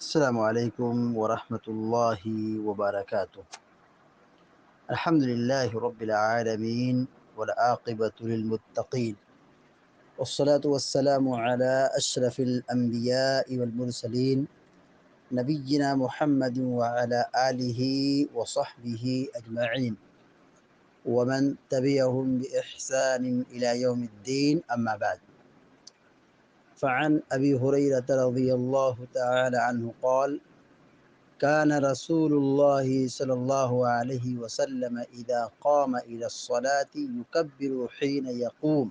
السلام علیکم ورحمۃ اللہ وبرکاتہ۔ الحمد للہ رب العالمین والعاقبۃ للمتقین والصلاة والسلام علی اشرف الانبیاء والمرسلین نبینا محمد وعلی آلہ وصحبہ اجمعین ومن تبعهم بإحسان إلى يوم الدين أما بعد، فعن أبي هريرة رضي الله تعالى عنه قال: كان رسول الله صلى الله عليه وسلم إذا قام إلى الصلاة يكبر حين يقوم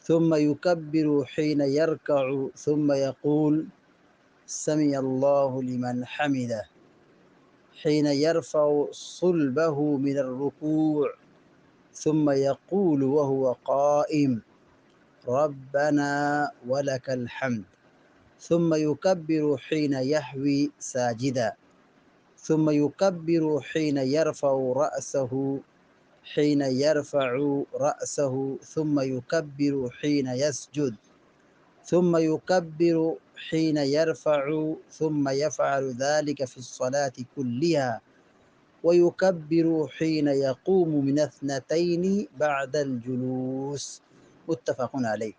ثم يكبر حين يركع ثم يقول سمع الله لمن حمده حين يرفع صلبه من الركوع ثم يقول وهو قائم ربنا ولك الحمد ثم يكبر حين يهوي ساجدا ثم يكبر حين يرفع رأسه ثم يكبر حين يسجد ثم يكبر حين يرفع ثم يفعل ذلك في الصلاة كلها ويكبر حين يقوم من اثنتين بعد الجلوس، متفق علیہ۔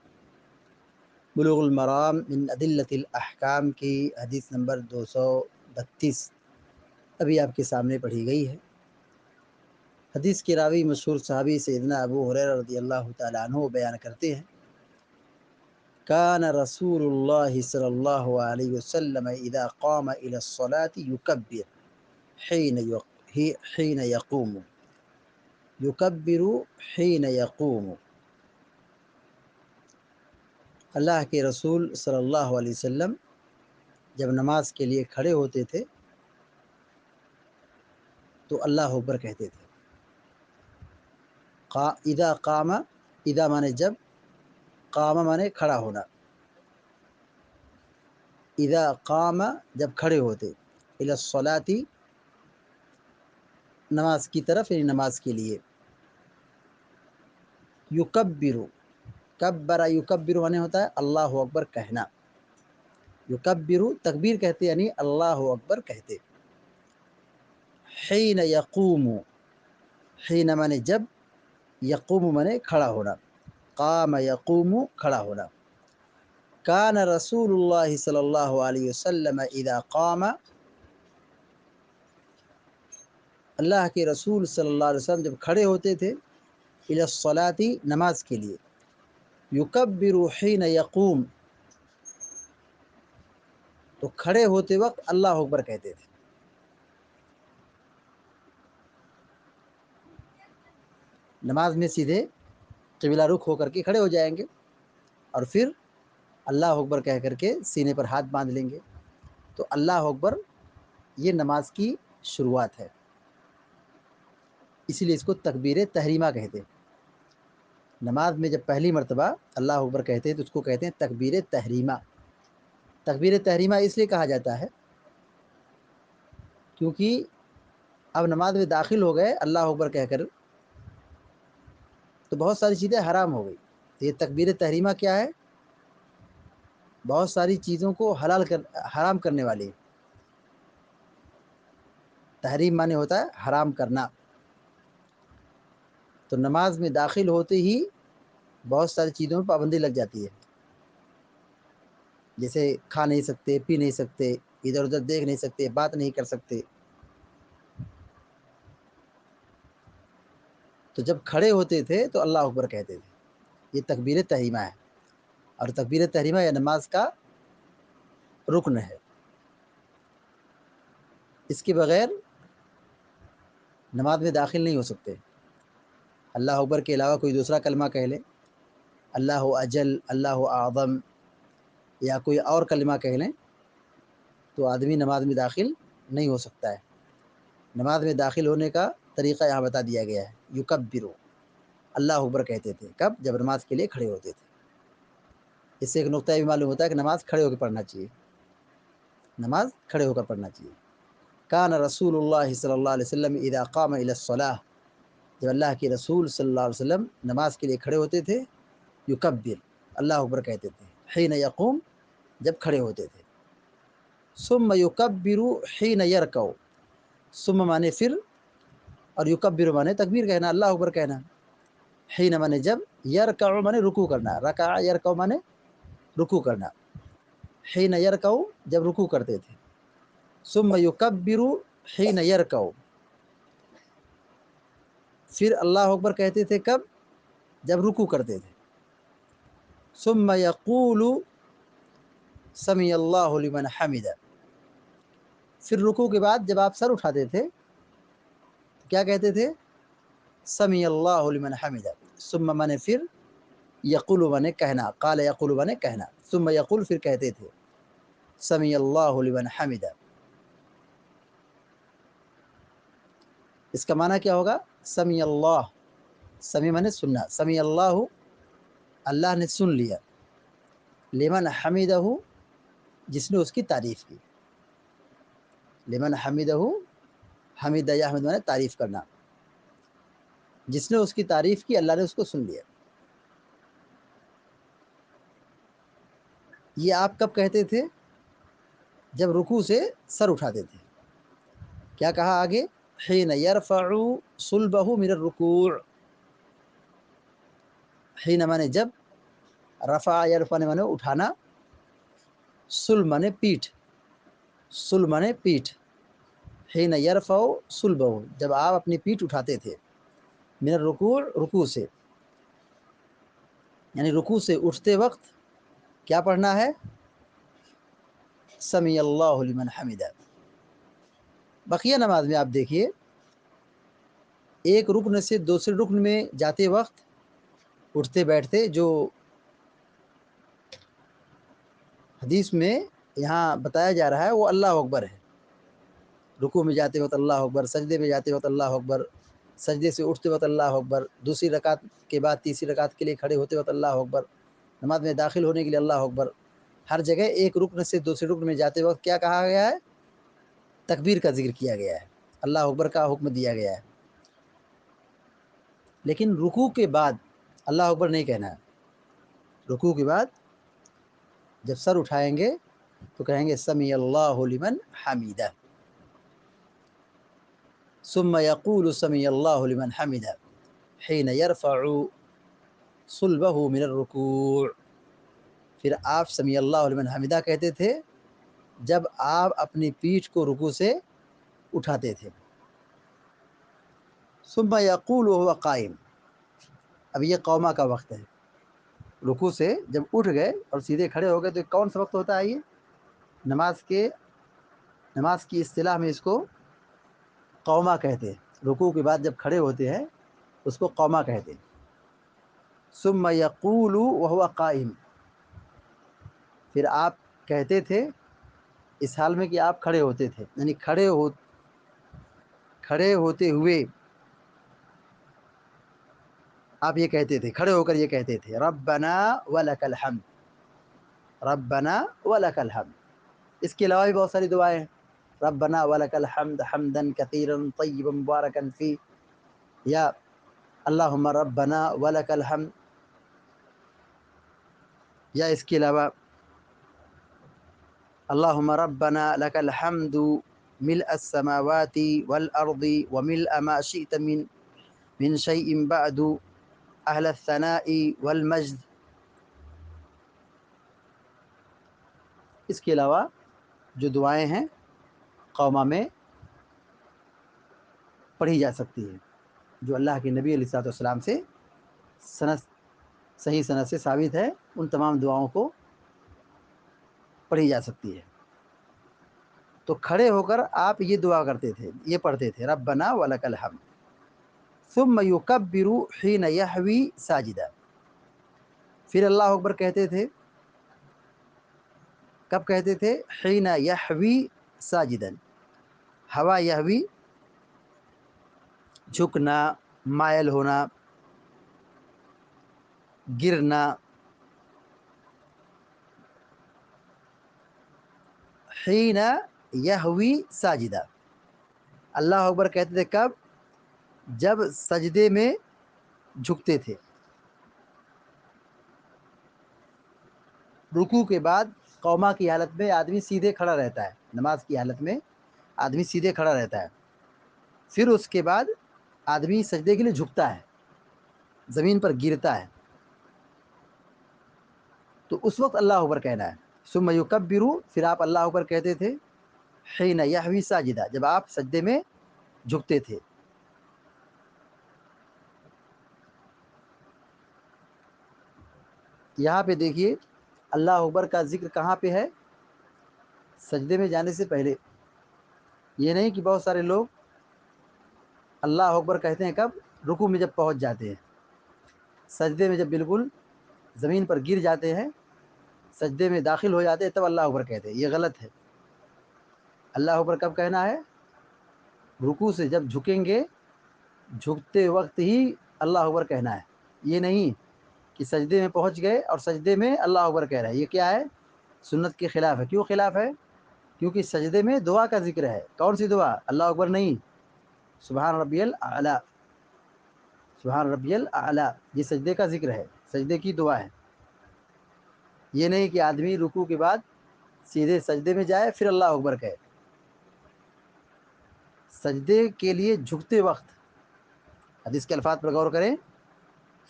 بلوغ المرام من ادلۃ الاحکام کی حدیث نمبر 232 ابھی آپ کے سامنے پڑھی گئی ہے۔ حدیث کے راوی مشہور صحابی سیدنا ابو ہریرہ رضی اللہ تعالیٰ عنہ بیان کرتے ہیں: کان رسول اللہ صلی اللہ علیہ وسلم اذا قام الى الصلاة يكبر حين يقوم اللہ کے رسول صلی اللہ علیہ وسلم جب نماز کے لیے کھڑے ہوتے تھے تو اللہ اکبر کہتے تھے۔ اذا قام، اذا مانے جب، قام مانے کھڑا ہونا، اذا قام جب کھڑے ہوتے، الی الصلاۃ نماز کی طرف، یعنی نماز کے لیے، یکبر، کبر یکبر مانے ہوتا ہے اللہ اکبر کہنا، یکبر تکبیر کہتے یعنی اللہ اکبر کہتے۔ حین یقوم، حین مانے جب، یقوم مانے کھڑا ہونا، قام یقوم کھڑا ہونا۔ کان رسول اللہ صلی اللہ علیہ وسلم اذا قام، اللہ کے رسول صلی اللہ علیہ وسلم جب کھڑے ہوتے تھے، الی الصلاۃ نماز کے لیے، یکبر حین یقوم تو کھڑے ہوتے وقت اللہ اکبر کہتے تھے۔ نماز میں سیدھے قبلہ رخ ہو کر کے کھڑے ہو جائیں گے اور پھر اللہ اکبر کہہ کر کے سینے پر ہاتھ باندھ لیں گے، تو اللہ اکبر یہ نماز کی شروعات ہے، اسی لیے اس کو تکبیر تحریمہ کہتے ہیں۔ نماز میں جب پہلی مرتبہ اللہ اکبر کہتے ہیں تو اس کو کہتے ہیں تکبیر تحریمہ۔ تکبیر تحریمہ اس لیے کہا جاتا ہے کیونکہ اب نماز میں داخل ہو گئے اللہ اکبر کہہ کر تو بہت ساری چیزیں حرام ہو گئی۔ تو یہ تکبیر تحریمہ کیا ہے؟ بہت ساری چیزوں کو حرام کرنے والی۔ تحریم مانے ہوتا ہے حرام کرنا۔ تو نماز میں داخل ہوتے ہی بہت ساری چیزوں پر پابندی لگ جاتی ہے، جیسے کھا نہیں سکتے، پی نہیں سکتے، ادھر ادھر دیکھ نہیں سکتے، بات نہیں کر سکتے۔ تو جب کھڑے ہوتے تھے تو اللہ اکبر کہتے تھے، یہ تکبیر تحریمہ ہے، اور تکبیر تحریمہ یا نماز کا رکن ہے، اس کے بغیر نماز میں داخل نہیں ہو سکتے۔ اللہ اکبر کے علاوہ کوئی دوسرا کلمہ کہہ لے، اللہ اجل، اللہ اعظم، یا کوئی اور کلمہ کہہ لیں تو آدمی نماز میں داخل نہیں ہو سکتا ہے۔ نماز میں داخل ہونے کا طریقہ یہاں بتا دیا گیا ہے، یکبرو، اللہ اکبر کہتے تھے، کب؟ جب نماز کے لیے کھڑے ہوتے تھے۔ اس سے ایک نقطہ یہ بھی معلوم ہوتا ہے کہ نماز کھڑے ہو کے پڑھنا چاہیے، نماز کھڑے ہو کر پڑھنا چاہیے۔ کان رسول اللہ صلی اللہ علیہ وسلم اذا قام الی الصلاۃ، جب اللہ کے رسول صلی اللہ علیہ وسلم نماز کے لیے کھڑے ہوتے تھے، یکبر، اللہ اکبر کہتے تھے، حین یقوم، جب کھڑے ہوتے تھے، ثم یکبر حین یرکع، ثم مانے پھر، اور یکبر مانے تکبیر کہنا، اللہ اکبر کہنا، حین مانے جب، یرکع مانے رکوع کرنا، رکع یرکع مانے رکوع کرنا، حین یرکع جب رکوع کرتے تھے، ثم یکبر حین یرکع، پھر اللہ اکبر کہتے تھے کب؟ جب رکوع کرتے تھے، ثم یقول سمع اللہ لمن حمدہ، پھر رکوع کے بعد جب آپ سر اٹھاتے تھے کیا کہتے تھے؟ سمع اللہ لمن حمدہ، ثم مانے پھر، یقول مانے کہنا، قال یقول مانے کہنا، ثم یقول پھر کہتے تھے سمع اللہ لمن حمدہ۔ اس کا معنی کیا ہوگا؟ سمع اللہ، سمع مانے سننا، سمع اللہ اللہ نے سن لیا، لمن حمدہ جس نے اس کی تعریف کی، لمن حمدہ، حمدہ یا حمد مانے تعریف کرنا، جس نے اس کی تعریف کی اللہ نے اس کو سن لیا۔ یہ آپ کب کہتے تھے؟ جب رکوع سے سر اٹھاتے تھے۔ کیا کہا آگے؟ حین یرفع صلبہ من الرکوع، حین مانے جب، رفع یرفع مانے اٹھانا، صلب مانے پیٹھ، صلب مانے پیٹھ، حین یرفع صلبہ جب آپ اپنی پیٹھ اٹھاتے تھے، من الرکوع رکوع سے، یعنی رکوع سے اٹھتے وقت کیا پڑھنا ہے؟ سمع اللہ لمن حمدہ۔ بقیہ نماز میں آپ دیکھیے، ایک رکن سے دوسرے رکن میں جاتے وقت اٹھتے بیٹھتے جو حدیث میں یہاں بتایا جا رہا ہے وہ اللہ اکبر ہے۔ رکوع میں جاتے وقت اللہ اکبر، سجدے میں جاتے وقت اللہ اکبر، سجدے سے اٹھتے وقت اللہ اکبر، دوسری رکعت کے بعد تیسری رکعت کے لیے کھڑے ہوتے وقت اللہ اکبر، نماز میں داخل ہونے کے لیے اللہ اکبر، ہر جگہ ایک رکن سے دوسرے رکن میں جاتے وقت کیا کہا گیا ہے؟ تکبیر کا ذکر کیا گیا ہے، اللہ اکبر کا حکم دیا گیا ہے۔ لیکن رکوع کے بعد اللہ اکبر نہیں کہنا ہے، رکوع کے بعد جب سر اٹھائیں گے تو کہیں گے سمع اللہ لمن حمدہ، ثم یقول سمع اللہ لمن حمدہ حین یرفع صلبہ من الرکوع، پھر آپ سمع اللہ لمن حمدہ کہتے تھے جب آپ اپنی پیٹھ کو رکوع سے اٹھاتے تھے، ثم یقول وهو قائم، اب یہ قوما کا وقت ہے، رکوع سے جب اٹھ گئے اور سیدھے کھڑے ہو گئے تو کون سا وقت ہوتا ہے؟ یہ نماز کی اصطلاح میں اس کو قوما کہتے ہیں، رکوع کے بعد جب کھڑے ہوتے ہیں اس کو قوما کہتے ہیں۔ ثم یقول وهو قائم، پھر آپ کہتے تھے اس حال میں کہ آپ کھڑے ہوتے تھے، یعنی کھڑے ہوتے ہوئے آپ یہ کہتے تھے، کھڑے ہو کر یہ کہتے تھے ربنا ولک الحمد، ربنا ولک الحمد۔ اس کے علاوہ بھی بہت ساری دعائیں ہیں، ربنا ولک الحمد حمدا کثیرا طیبا مبارکا فی، یا اللہم ربنا ولک الحمد، یا اس کے علاوہ اللہم ربنا لک الحمد ملء السماوات والارض وملء ما شئت من شیء بعد اہل الثناء والمجد۔ اس کے علاوہ جو دعائیں ہیں قوما میں پڑھی جا سکتی ہیں، جو اللہ کے نبی علیہ الصلوۃ والسلام سے صحیح سند سے ثابت ہے، ان تمام دعاؤں کو پڑھی جا سکتی ہے۔ تو کھڑے ہو کر آپ یہ دعا کرتے تھے، یہ پڑھتے تھے ربنا ولک الحمد، ثم یکبر حین یحوی ساجدا، پھر اللہ اکبر کہتے تھے، کب کہتے تھے؟ حین یحوی ساجدا، ہوا یحوی جھکنا، مائل ہونا، گرنا، حین یحوی ساجدہ، اللہ اکبر کہتے تھے کب؟ جب سجدے میں جھکتے تھے۔ رکوع کے بعد قوما کی حالت میں آدمی سیدھے کھڑا رہتا ہے، نماز کی حالت میں آدمی سیدھے کھڑا رہتا ہے، پھر اس کے بعد آدمی سجدے کے لیے جھکتا ہے، زمین پر گرتا ہے، تو اس وقت اللہ اکبر کہنا ہے۔ ثم یکبروا، پھر آپ اللہ اکبر کہتے تھے، حین یحوی ساجدہ، جب آپ سجدے میں جھکتے تھے۔ یہاں پہ دیکھیے اللہ اکبر کا ذکر کہاں پہ ہے؟ سجدے میں جانے سے پہلے۔ یہ نہیں کہ بہت سارے لوگ اللہ اکبر کہتے ہیں کب؟ رکوع میں جب پہنچ جاتے ہیں، سجدے میں جب بالکل زمین پر گر جاتے ہیں، سجدے میں داخل ہو جاتے ہیں، تب اللہ اکبر کہتے ہیں۔ یہ غلط ہے۔ اللہ اکبر کب کہنا ہے؟ رکوع سے جب جھکیں گے، جھکتے وقت ہی اللہ اکبر کہنا ہے۔ یہ نہیں کہ سجدے میں پہنچ گئے اور سجدے میں اللہ اکبر کہہ رہے ہیں۔ یہ کیا ہے؟ سنت کے خلاف ہے۔ کیوں خلاف ہے؟ کیونکہ سجدے میں دعا کا ذکر ہے۔ کون سی دعا؟ اللہ اکبر نہیں، سبحان ربی الاعلی، سبحان ربی الاعلی، یہ سجدے کا ذکر ہے، سجدے کی دعا ہے۔ یہ نہیں کہ آدمی رکوع کے بعد سیدھے سجدے میں جائے پھر اللہ اکبر کہے۔ سجدے کے لیے جھکتے وقت حدیث کے الفاظ پر غور کریں،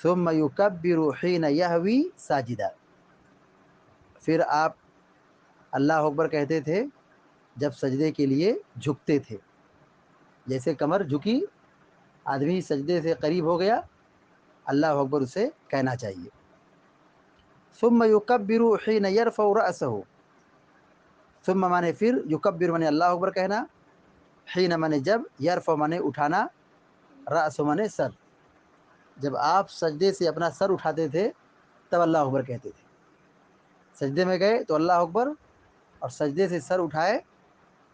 ثم یکبر حین یحوی ساجدہ، پھر آپ اللہ اکبر کہتے تھے جب سجدے کے لیے جھکتے تھے۔ جیسے کمر جھکی، آدمی سجدے سے قریب ہو گیا، اللہ اکبر اسے کہنا چاہیے۔ ثم یکبر حین یرفع رأسہ، ثم مانے پھر، یکبر مانے اللہ اکبر کہنا، حین مانے جب، یرفع مانے اٹھانا، رأس مانے سر، جب آپ سجدے سے اپنا سر اٹھاتے تھے تب اللہ اکبر کہتے تھے۔ سجدے میں گئے تو اللہ اکبر، اور سجدے سے سر اٹھائے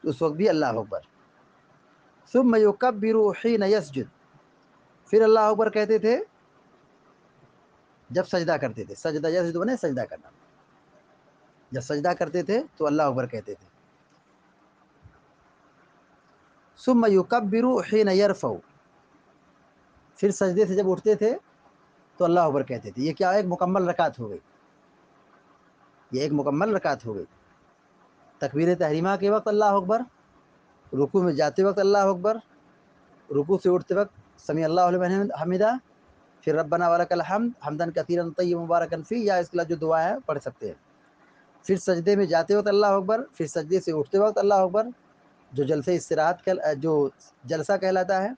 تو اس وقت بھی اللہ اکبر۔ ثم یکبر حین یسجد، پھر اللہ اکبر کہتے تھے جب سجدہ کرتے تھے۔ سجدہ یسجد مانے سجدہ کرنا، جب سجدہ کرتے تھے تو اللہ اکبر کہتے تھے۔ ثم یکبر حین یرفع، پھر سجدے سے جب اٹھتے تھے تو اللہ اکبر کہتے تھے۔ یہ کیا؟ ایک مکمل رکعت ہو گئی، یہ ایک مکمل رکعت ہو گئی۔ تکبیر تحریمہ کے وقت اللہ اکبر، رکوع میں جاتے وقت اللہ اکبر، رکوع سے اٹھتے وقت سمیع اللہ لمن حمدہ، پھر ربنا ولک الحمد حمدا کثیرا طیبا مبارکا فیہ، یا اس کے بعد جو دعا ہے پڑھ سکتے ہیں۔ پھر سجدے میں جاتے وقت اللہ اکبر، پھر سجدے سے اٹھتے وقت اللہ اکبر، جو جلسہ استراحت جو جلسہ کہلاتا ہے۔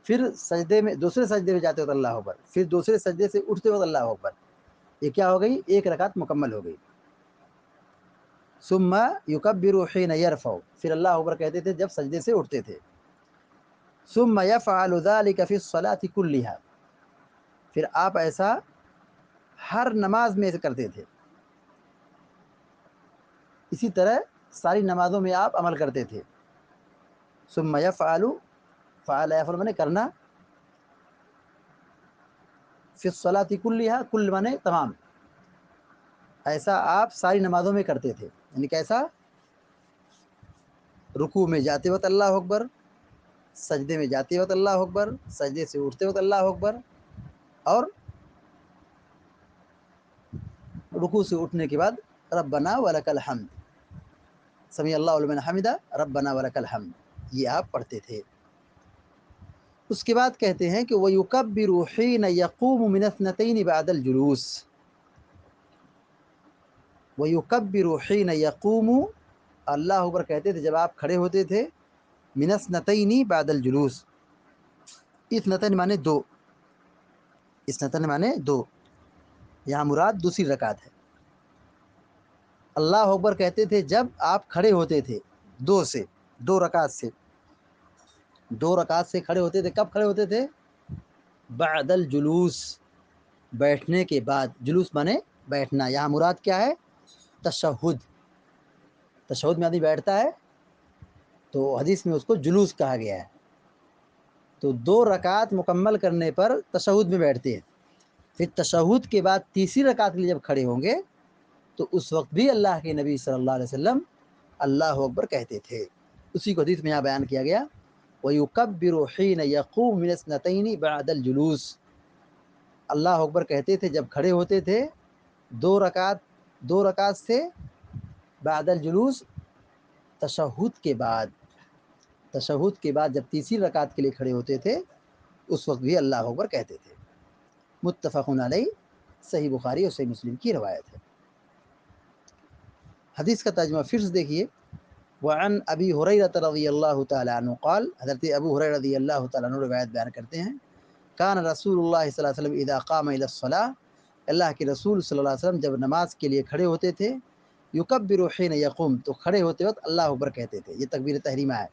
پھر سجدے میں، دوسرے سجدے میں جاتے وقت اللہ اکبر، پھر دوسرے سجدے سے اٹھتے وقت اللہ اکبر۔ یہ کیا ہو گئی؟ ایک رکعت مکمل ہو گئی۔ ثم یکبر حین یرفع، پھر اللہ اکبر کہتے تھے جب سجدے سے اٹھتے تھے۔ ثم یفعل ذلک فی الصلاۃ کلھا، پھر آپ ایسا ہر نماز میں کرتے تھے، اسی طرح ساری نمازوں میں آپ عمل کرتے تھے۔ ثم یفعل، فعل یفعل مانے کرنا، فی الصلاۃ کلھا، کل مانے تمام، ایسا آپ ساری نمازوں میں کرتے تھے۔ یعنی کیسا؟ رکوع میں جاتے وقت اللہ اکبر، سجدے میں جاتے وقت اللہ اکبر، سجدے سے اٹھتے وقت اللہ اکبر، اور رکوع سے اٹھنے کے بعد ربنا ولک الحمد، سمیع اللہ لمن حمدہ ربنا ولک الحمد، یہ آپ پڑھتے تھے۔ اس کے بعد کہتے ہیں کہ وَيُكَبِّرُ حِينَ يَقُومُ مِنَ اثْنَتَيْنِ بَعْدَ الْجُلُوسِ، وَيُكَبِّرُ حِينَ يَقُومُ، اللہ اکبر کہتے تھے جب آپ کھڑے ہوتے تھے، مِنَ اثْنَتَيْنِ بَعْدَ الْجُلُوسِ، اثنتین مانے دو، اثنتین مانے دو، یہاں مراد دوسری رکعت ہے۔ اللہ اکبر کہتے تھے جب آپ کھڑے ہوتے تھے، دو رکعت سے، دو رکعت سے کھڑے ہوتے تھے۔ کب کھڑے ہوتے تھے؟ بعد الجلوس، بیٹھنے کے بعد، جلوس مانے بیٹھنا، یہاں مراد کیا ہے؟ تشہد، تشہد میں آدمی بیٹھتا ہے تو حدیث میں اس کو جلوس کہا گیا ہے۔ تو دو رکعت مکمل کرنے پر تشہد میں بیٹھتے ہیں، پھر تشہد کے بعد تیسری رکعت کے لیے جب کھڑے ہوں گے تو اس وقت بھی اللہ کے نبی صلی اللہ علیہ وسلم اللہ اکبر کہتے تھے۔ اسی کو حدیث میں یہاں بیان کیا گیا، وَيُكَبِّرُ حِينَ يَقُومُ مِنَ اثْنَتَيْنِ بَعْدَ الْجُلُوسِ، اللہ اکبر کہتے تھے جب کھڑے ہوتے تھے، دو رکعت سے بعد الجلوس تشہد کے بعد جب تیسری رکعت کے لیے کھڑے ہوتے تھے اس وقت بھی اللہ اکبر کہتے تھے۔ متفق علیہ، صحیح بخاری اور صحیح مسلم کی روایت ہے۔ حدیث کا ترجمہ پھر سے دیکھیے، وعن ابی ہریرہ رضی اللہ تعالی عنہ قال، حضرت ابو ہریرہ رضی اللہ تعالیٰ عنہ روایت بیان کرتے ہیں، کان رسول اللہ صلی اللہ علیہ وسلم اذا قام الى الصلاۃ، اللہ کے رسول صلی اللہ علیہ وسلم جب نماز کے لیے کھڑے ہوتے تھے، یکبر حین یقوم، تو کھڑے ہوتے وقت اللہ اکبر کہتے تھے، یہ تکبیر تحریمہ ہے۔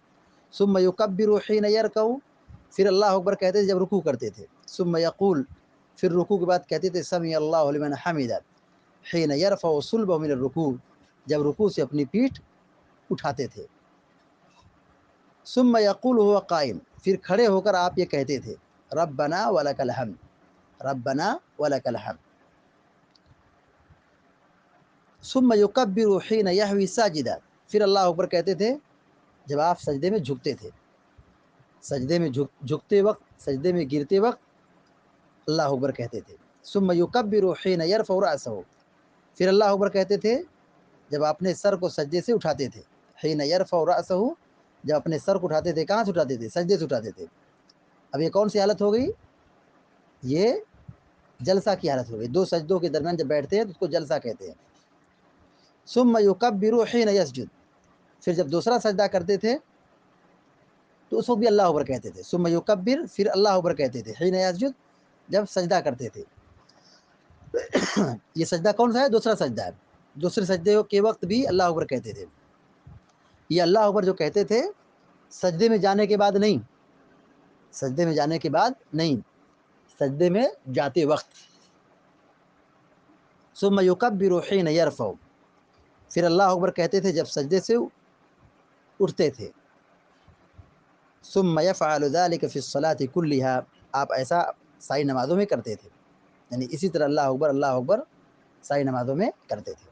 ثم یکبر حین یرکع، پھر اللہ اکبر کہتے تھے جب رکوع کرتے تھے۔ ثم یقول، پھر رکوع کے بعد کہتے تھے سمع اللہ لمن حمدہ، حین یرفع صلبہ من الرکوع، جب رکوع سے اپنی پیٹھ اٹھاتے تھے۔ ثم یقول هو قائم، پھر کھڑے ہو کر آپ یہ کہتے تھے ربنا ولک الحمد، ربنا ولک الحمد۔ ثم یکبر حین یحوی ساجدا، پھر اللہ اکبر کہتے تھے جب آپ سجدے میں جھکتے تھے، سجدے میں جھکتے وقت، سجدے میں گرتے وقت اللہ اکبر کہتے تھے۔ ثم یکبر حین یرفع رأسہ، پھر اللہ اکبر کہتے تھے جب اپنے سر کو سجدے سے اٹھاتے تھے۔ حین یرفع رأسہ، جب اپنے سر کو اٹھاتے تھے، کہاں سے اٹھاتے تھے؟ سجدے سے اٹھاتے تھے۔ اب یہ کون سی حالت ہو گئی؟ یہ جلسہ کی حالت ہو گئی، دو سجدوں کے درمیان جب بیٹھتے ہیں تو اس کو جلسہ کہتے ہیں۔ ثم یکبر حین یسجد، پھر جب دوسرا سجدہ کرتے تھے تو اس وقت بھی اللہ اکبر کہتے تھے۔ ثم یکبر، پھر اللہ اکبر کہتے تھے، حین یسجد، جب سجدہ کرتے تھے۔ یہ سجدہ کون سا ہے؟ دوسرا سجدہ ہے۔ دوسرے سجدے کے وقت بھی اللہ اکبر کہتے تھے۔ یہ اللہ اکبر جو کہتے تھے سجدے میں جانے کے بعد نہیں، سجدے میں جانے کے بعد نہیں، سجدے میں جاتے وقت۔ ثم یکبر حین یرفع، پھر اللہ اکبر کہتے تھے جب سجدے سے اٹھتے تھے۔ ثم یفعل ذلک فی الصلاۃ کلھا، آپ ایسا ساری نمازوں میں کرتے تھے، یعنی اسی طرح اللہ اکبر ساری نمازوں میں کرتے تھے۔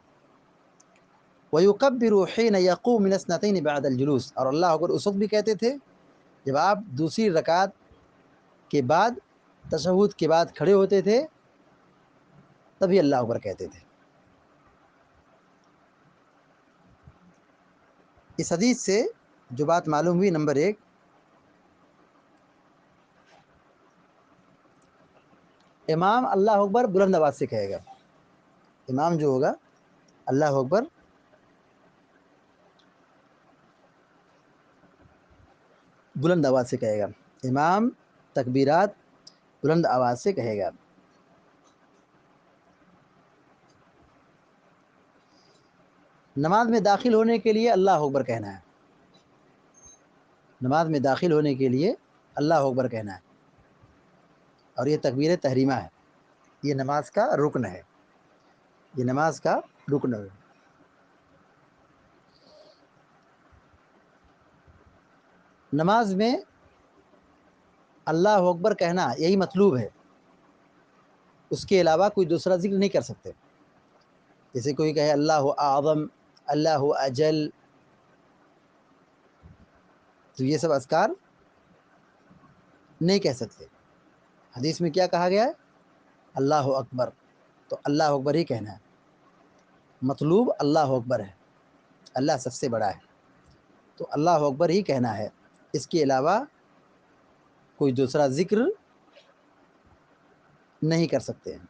وَيُكَبِّرُ حِينَ يَقُومُ مِنَ الثْنَتَيْنِ بَعْدَ الْجُلُوسِ، اور اللہ اکبر اس وقت بھی کہتے تھے جب آپ دوسری رکعت کے بعد، تشہد کے بعد کھڑے ہوتے تھے تبھی اللہ اکبر کہتے تھے۔ اس حدیث سے جو بات معلوم ہوئی، نمبر ایک، امام اللہ اکبر بلند آواز سے کہے گا، امام جو ہوگا اللہ اکبر بلند آواز سے کہے گا، امام تکبیرات بلند آواز سے کہے گا۔ نماز میں داخل ہونے کے لیے اللہ اکبر کہنا ہے، نماز میں داخل ہونے کے لیے اللہ اکبر کہنا ہے، اور یہ تکبیر تحریمہ ہے، یہ نماز کا رکن ہے، یہ نماز کا رکن ہے۔ نماز میں اللہ اکبر کہنا یہی مطلوب ہے، اس کے علاوہ کوئی دوسرا ذکر نہیں کر سکتے۔ جیسے کوئی کہے اللہ اعظم، اللہ اجل، تو یہ سب اذکار نہیں کہہ سکتے۔ حدیث میں کیا کہا گیا ہے؟ اللہ اکبر، تو اللہ اکبر ہی کہنا ہے، مطلوب اللہ اکبر ہے، اللہ سب سے بڑا ہے، تو اللہ اکبر ہی کہنا ہے، اس کے علاوہ کوئی دوسرا ذکر نہیں کر سکتے ہیں۔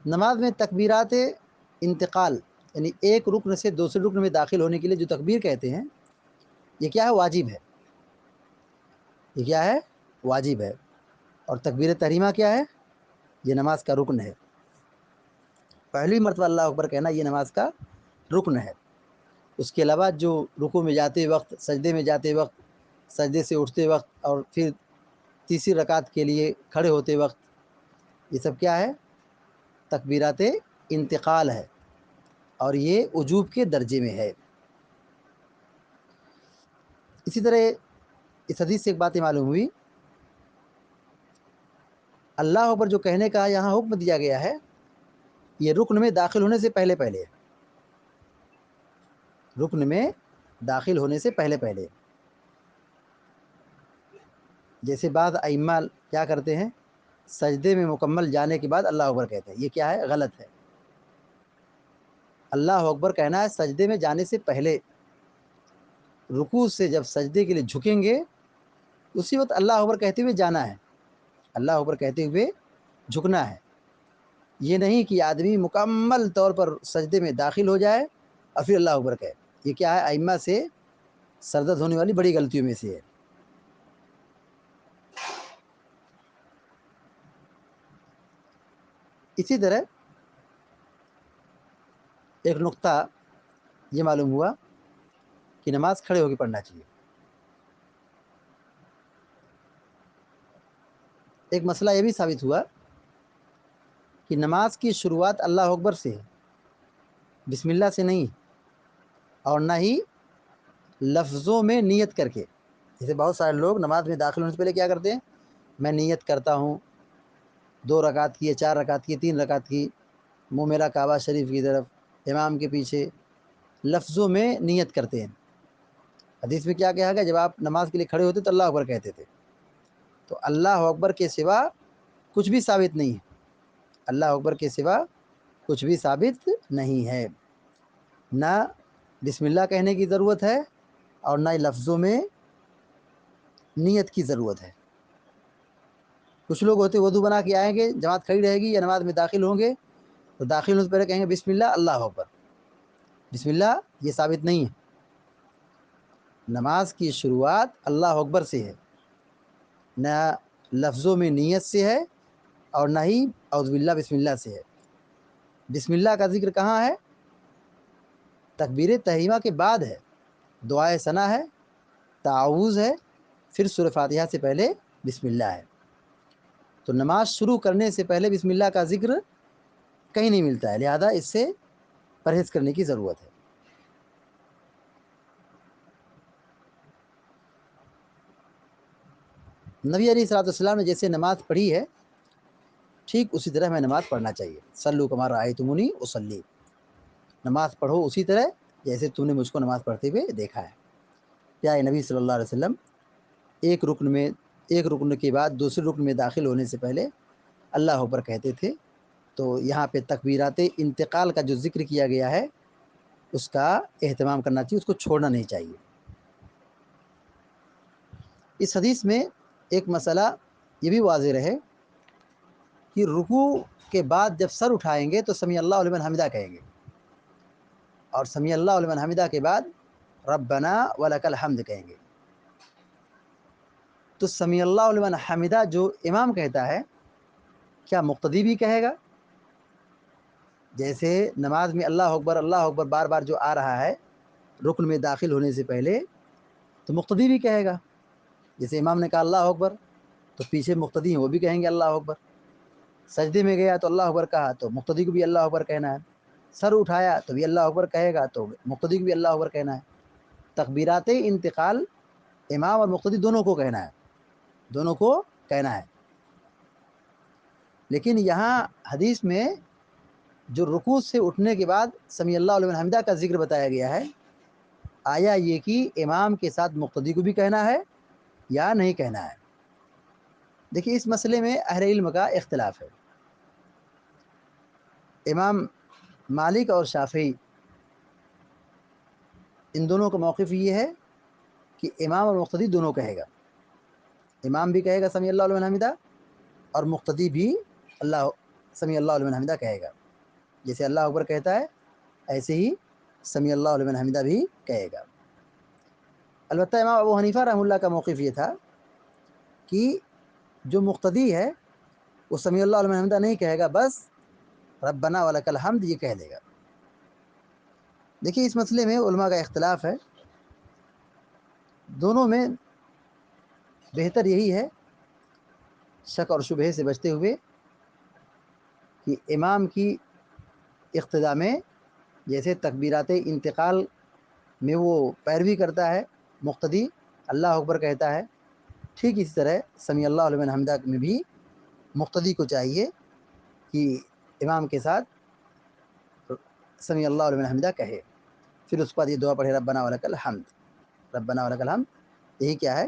نماز میں تکبیرات انتقال، یعنی ایک رکن سے دوسرے رکن میں داخل ہونے کے لیے جو تکبیر کہتے ہیں، یہ کیا ہے؟ واجب ہے، یہ کیا ہے؟ واجب ہے۔ اور تکبیر تحریمہ کیا ہے؟ یہ نماز کا رکن ہے، پہلی مرتبہ اللہ اکبر کہنا یہ نماز کا رکن ہے۔ اس کے علاوہ جو رکوع میں جاتے وقت، سجدے میں جاتے وقت، سجدے سے اٹھتے وقت، اور پھر تیسری رکعت کے لیے کھڑے ہوتے وقت، یہ سب کیا ہے؟ تکبیرات انتقال ہے، اور یہ وجوب کے درجے میں ہے۔ اسی طرح اس حدیث سے ایک بات معلوم ہوئی، اللہ اکبر جو کہنے کا یہاں حکم دیا گیا ہے، یہ رکن میں داخل ہونے سے پہلے پہلے، رکن میں داخل ہونے سے پہلے پہلے۔ جیسے بعض ائمہ کیا کرتے ہیں، سجدے میں مکمل جانے کے بعد اللہ اکبر کہتے ہیں، یہ کیا ہے؟ غلط ہے۔ اللہ اکبر کہنا ہے سجدے میں جانے سے پہلے. رکوع سے جب سجدے کے لیے جھکیں گے اسی وقت اللہ اکبر کہتے ہوئے جانا ہے، اللہ اکبر کہتے ہوئے جھکنا ہے. یہ نہیں کہ آدمی مکمل طور پر سجدے میں داخل ہو جائے اور پھر اللہ اکبر کہے. یہ کیا ہے؟ ائمہ سے سردرد ہونے والی بڑی غلطیوں میں سے ہے. اسی طرح ایک نقطہ یہ معلوم ہوا کہ نماز کھڑے ہو کے پڑھنا چاہیے. ایک مسئلہ یہ بھی ثابت ہوا کہ نماز کی شروعات اللہ اکبر سے ہے، بسم اللہ سے نہیں، اور نہ ہی لفظوں میں نیت کر کے. جیسے بہت سارے لوگ نماز میں داخل ہونے سے پہلے کیا کرتے ہیں؟ میں نیت کرتا ہوں 2 رکعت کی، 4 رکعت کی، 3 رکعت کی، منہ میرا کعبہ شریف کی طرف، امام کے پیچھے، لفظوں میں نیت کرتے ہیں. حدیث میں کیا کہا گیا؟ جب آپ نماز کے لیے کھڑے ہوتے تو اللہ اکبر کہتے تھے. تو اللہ اکبر کے سوا کچھ بھی ثابت نہیں ہے، اللہ اکبر کے سوا کچھ بھی ثابت نہیں ہے. نہ بسم اللہ کہنے کی ضرورت ہے اور نہ ہی لفظوں میں نیت کی ضرورت ہے. کچھ لوگ ہوتے وضو بنا کے آئیں گے، جماعت کھڑی رہے گی یا نماز میں داخل ہوں گے تو داخل ہونے سے پہلے کہیں گے بسم اللہ اللہ اکبر. بسم اللہ یہ ثابت نہیں ہے. نماز کی شروعات اللہ اکبر سے ہے، نہ لفظوں میں نیت سے ہے اور نہ ہی اعوذ باللہ بسم اللہ سے ہے. بسم اللہ کا ذکر کہاں ہے؟ تکبیر تحریمہ کے بعد ہے، دعائے ثنا ہے، تعوذ ہے، پھر سورہ فاتحہ سے پہلے بسم اللہ ہے. تو نماز شروع کرنے سے پہلے بسم اللہ کا ذکر کہیں نہیں ملتا ہے، لہذا اس سے پرہیز کرنے کی ضرورت ہے. نبی علیہ الصلوۃ والسلام نے جیسے نماز پڑھی ہے ٹھیک اسی طرح ہمیں نماز پڑھنا چاہیے. صلو کما رأیتمونی اصلی، نماز پڑھو اسی طرح جیسے تم نے مجھ کو نماز پڑھتے ہوئے دیکھا ہے. پیارے نبی صلی اللہ علیہ وسلم ایک رکن کے بعد دوسرے رکن میں داخل ہونے سے پہلے اللہ اکبر کہتے تھے. تو یہاں پہ تکبیرات انتقال کا جو ذکر کیا گیا ہے اس کا اہتمام کرنا چاہیے، اس کو چھوڑنا نہیں چاہیے. اس حدیث میں ایک مسئلہ یہ بھی واضح رہے کہ رکوع کے بعد جب سر اٹھائیں گے تو سمیع اللہ لمن حمدہ کہیں گے، اور سمیع اللہ لمن حمدہ کے بعد ربنا ولک الحمد کہیں گے. تو سمیع اللہ لمن حمدہ جو امام کہتا ہے کیا مقتدی بھی کہے گا؟ جیسے نماز میں اللہ اکبر بار بار جو آ رہا ہے رکن میں داخل ہونے سے پہلے تو مقتدی بھی کہے گا. جیسے امام نے کہا اللہ اکبر تو پیچھے مقتدی ہیں وہ بھی کہیں گے اللہ اکبر. سجدے میں گیا تو اللہ اکبر کہا تو مقتدی کو بھی اللہ اکبر کہنا ہے. سر اٹھایا تو بھی اللہ اکبر کہے گا تو مقتدی کو بھی اللہ اکبر کہنا ہے. تکبیرات انتقال امام اور مقتدی دونوں کو کہنا ہے، دونوں کو کہنا ہے. لیکن یہاں حدیث میں جو رکوع سے اٹھنے کے بعد سمیع اللہ لمن حمدہ کا ذکر بتایا گیا ہے، آیا یہ کہ امام کے ساتھ مقتدی کو بھی کہنا ہے یا نہیں کہنا ہے؟ دیکھیے اس مسئلے میں اہل علم کا اختلاف ہے. امام مالک اور شافعی ان دونوں کا موقف یہ ہے کہ امام اور مقتدی دونوں کہے گا. امام بھی کہے گا سمیع اللہ لمن حمدہ اور مقتدی بھی سمیع اللہ لمن حمدہ کہے گا. جیسے اللہ اکبر کہتا ہے ایسے ہی سمیع اللہ لمن حمدہ بھی کہے گا. البتہ امام ابو حنیفہ رحمہ اللہ کا موقف یہ تھا کہ جو مقتدی ہے وہ سمیع اللہ لمن حمدہ نہیں کہے گا، بس ربنا ولک الحمد یہ کہہ دے گا. دیکھیے اس مسئلے میں علماء کا اختلاف ہے. دونوں میں بہتر یہی ہے شک اور شبہے سے بچتے ہوئے کہ امام کی اقتداء میں جیسے تکبیرات انتقال میں وہ پیروی کرتا ہے مقتدی اللہ اکبر کہتا ہے، ٹھیک اسی طرح سمیع اللہ لمن حمدہ میں بھی مقتدی کو چاہیے کہ امام کے ساتھ سمیع اللہ لمن حمدہ کہے. پھر اس کے بعد یہ دعا پڑھے ربنا ولک الحمد، ربنا ولک الحمد. یہی کیا ہے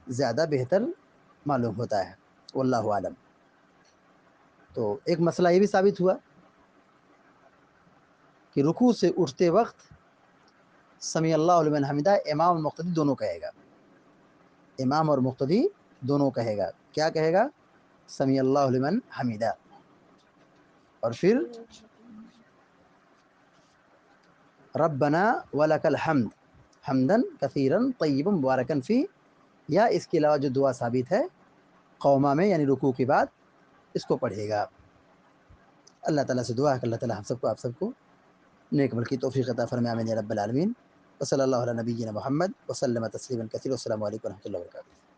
زیادہ بہتر معلوم ہوتا ہے، واللہ عالم. تو ایک مسئلہ یہ بھی ثابت ہوا کہ رکوع سے اٹھتے وقت سمیع اللہ لمن حمدہ امام اور مقتدی دونوں کہے گا، امام اور مقتدی دونوں کہے گا. کیا کہے گا؟ سمیع اللہ لمن حمدہ. اور پھر ربنا ولک الحمد حمدا کثیرا طیبا مبارکا فی، یا اس کے علاوہ جو دعا ثابت ہے قوما میں یعنی رکوع کے بعد اس کو پڑھے گا. اللہ تعالیٰ سے دعا ہے کہ اللہ تعالیٰ ہم سب کو آپ سب کو نیک عمل کی توفیق عطا فرمائے، آمین یا رب العالمین. وصلی اللہ علی نبینا محمد وسلم تسلیما کثیرا. السلام علیکم و رحمۃ اللہ وبرکاتہ.